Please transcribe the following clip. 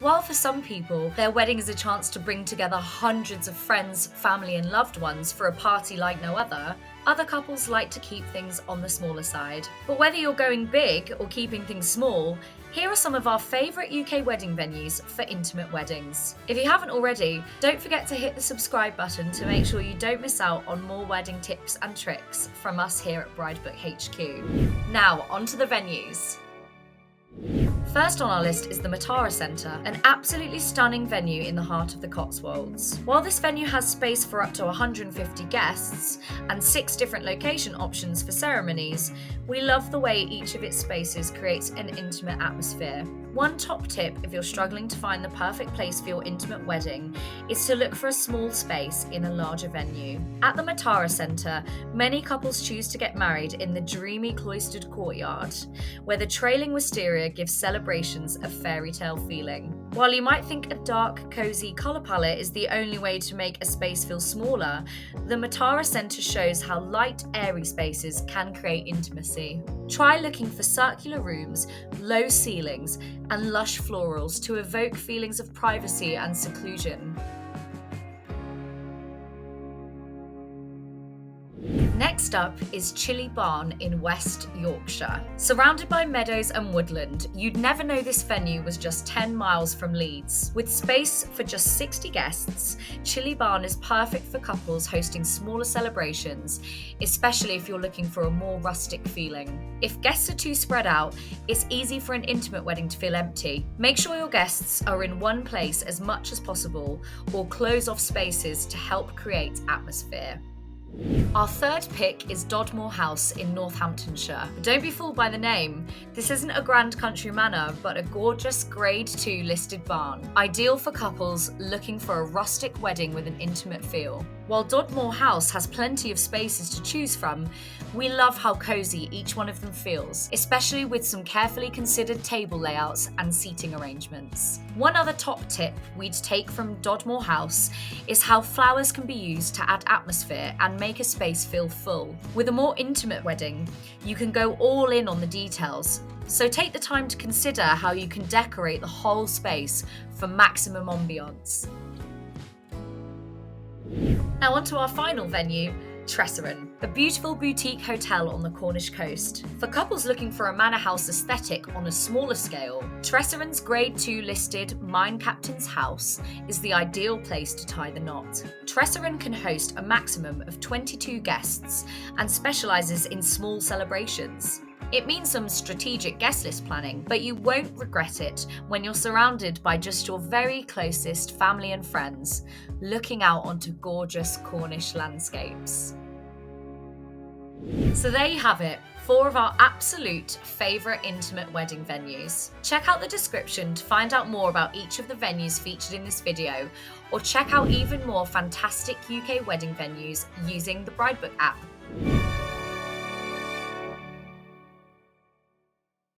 While for some people, their wedding is a chance to bring together hundreds of friends, family and loved ones for a party like no other, other couples like to keep things on the smaller side. But whether you're going big or keeping things small, here are some of our favourite UK wedding venues for intimate weddings. If you haven't already, don't forget to hit the subscribe button to make sure you don't miss out on more wedding tips and tricks from us here at Bridebook HQ. Now, on to the venues. First on our list is the Matara Centre, an absolutely stunning venue in the heart of the Cotswolds. While this venue has space for up to 150 guests and 6 different location options for ceremonies, we love the way each of its spaces creates an intimate atmosphere. One top tip if you're struggling to find the perfect place for your intimate wedding is to look for a small space in a larger venue. At the Matara Centre, many couples choose to get married in the dreamy cloistered courtyard, where the trailing wisteria gives celebrations a fairy tale feeling. While you might think a dark, cosy colour palette is the only way to make a space feel smaller, the Matara Centre shows how light, airy spaces can create intimacy. Try looking for circular rooms, low ceilings, and lush florals to evoke feelings of privacy and seclusion. Next up is Chilli Barn in West Yorkshire. Surrounded by meadows and woodland, you'd never know this venue was just 10 miles from Leeds. With space for just 60 guests, Chilli Barn is perfect for couples hosting smaller celebrations, especially if you're looking for a more rustic feeling. If guests are too spread out, it's easy for an intimate wedding to feel empty. Make sure your guests are in one place as much as possible, or close off spaces to help create atmosphere. Our third pick is Dodmoor House in Northamptonshire. But don't be fooled by the name. This isn't a grand country manor, but a gorgeous Grade 2 listed barn, ideal for couples looking for a rustic wedding with an intimate feel. While Dodmoor House has plenty of spaces to choose from, we love how cosy each one of them feels, especially with some carefully considered table layouts and seating arrangements. One other top tip we'd take from Dodmoor House is how flowers can be used to add atmosphere and make a space feel full. With a more intimate wedding, you can go all in on the details, so take the time to consider how you can decorate the whole space for maximum ambiance. Now on to our final venue, Treseren, a beautiful boutique hotel on the Cornish coast. For couples looking for a manor house aesthetic on a smaller scale, Treseren's Grade 2 listed Mine Captain's House is the ideal place to tie the knot. Treseren can host a maximum of 22 guests and specialises in small celebrations. It means some strategic guest list planning, but you won't regret it when you're surrounded by just your very closest family and friends, looking out onto gorgeous Cornish landscapes. So there you have it, 4 of our absolute favourite intimate wedding venues. Check out the description to find out more about each of the venues featured in this video, or check out even more fantastic UK wedding venues using the Bridebook app.